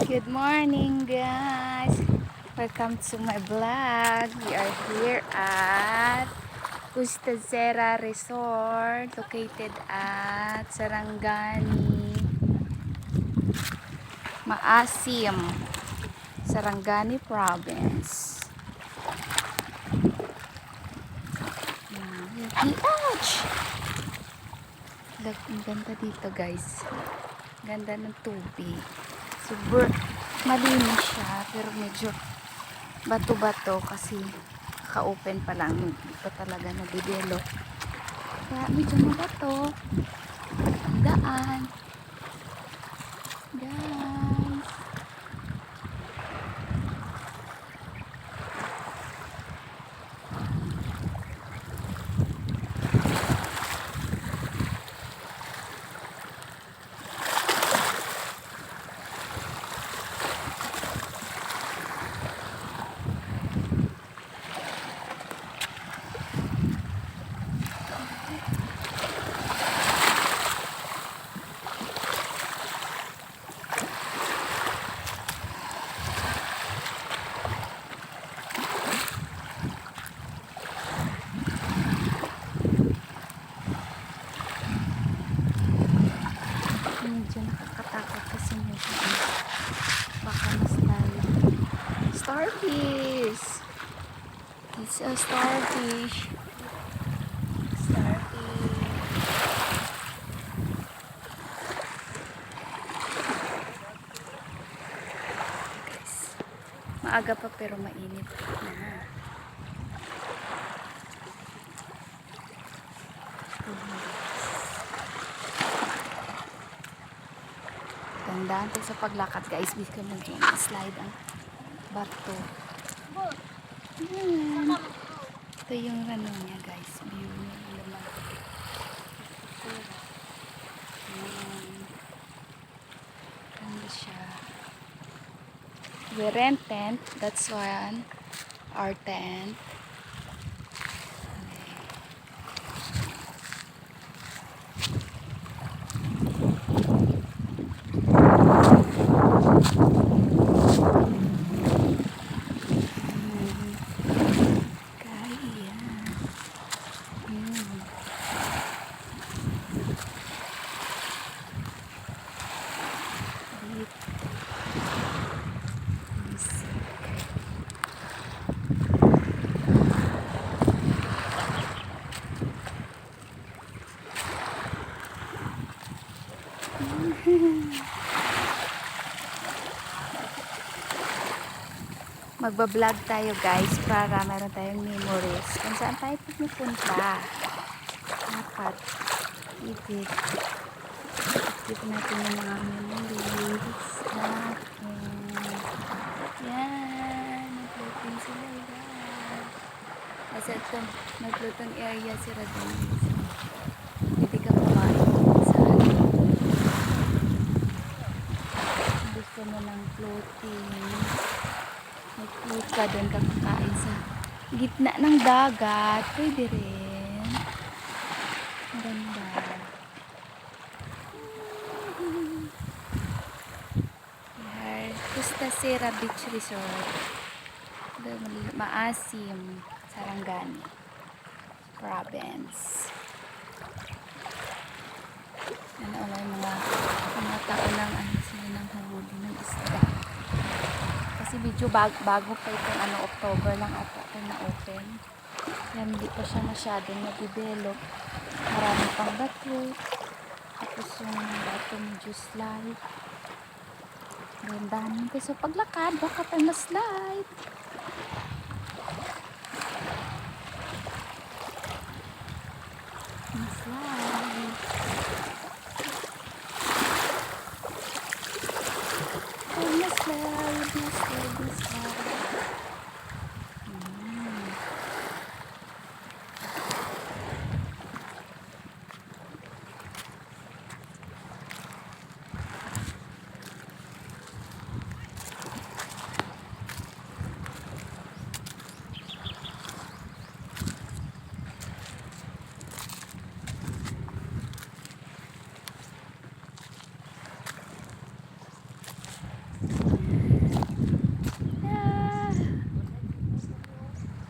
Good morning, guys. Welcome to my vlog. We are here at Custazera Resort located at Sarangani, Maasim, Sarangani Province. Beach! Look, ang ganda dito, guys. Ganda ng tubig. Super malinis siya, pero medyo bato-bato kasi ka-open pa lang, hindi pa talaga na-develop. Kaya medyo mabato. Ang daan. Guys. Medyo nakakatakot kasi medyo baka mas lalo. Starfish! It's a starfish. Starfish. Guys, maaga pa pero mainit na. Tandaan tayo sa paglakad, guys. Bisa mag-slide ang bato. Ito yung ano niya, guys. View niya. Ganda siya. We rent tent. That's why our tent. Magbablog tayo, guys, para meron tayong memories kung saan tayo pupunta. Dapat ibig natin yung mga memories natin. Yan, nag-floating sila, guys. Kasi ito, nag-floating area sila din. Hindi ka kumain sa gusto mo ng floating. Mag-float ka doon, kakakain sa gitna ng dagat. Pwede rin. Ang ganda. Custazera Beach Resort. Maasim, Sarangani Province. Ano ulit mga tao ng sila ng huli ng isda. Kasi medyo bago pa itong October lang ata ito na-open. Yan, hindi pa siya masyadong na-develop. Marami pang bato. Tapos yung bato medyo slide. Gandahan ko sa paglakad. Baka tayo ma-slide. Ma-slide. Oh, ma-slide. Ma-slide. Ma-slide.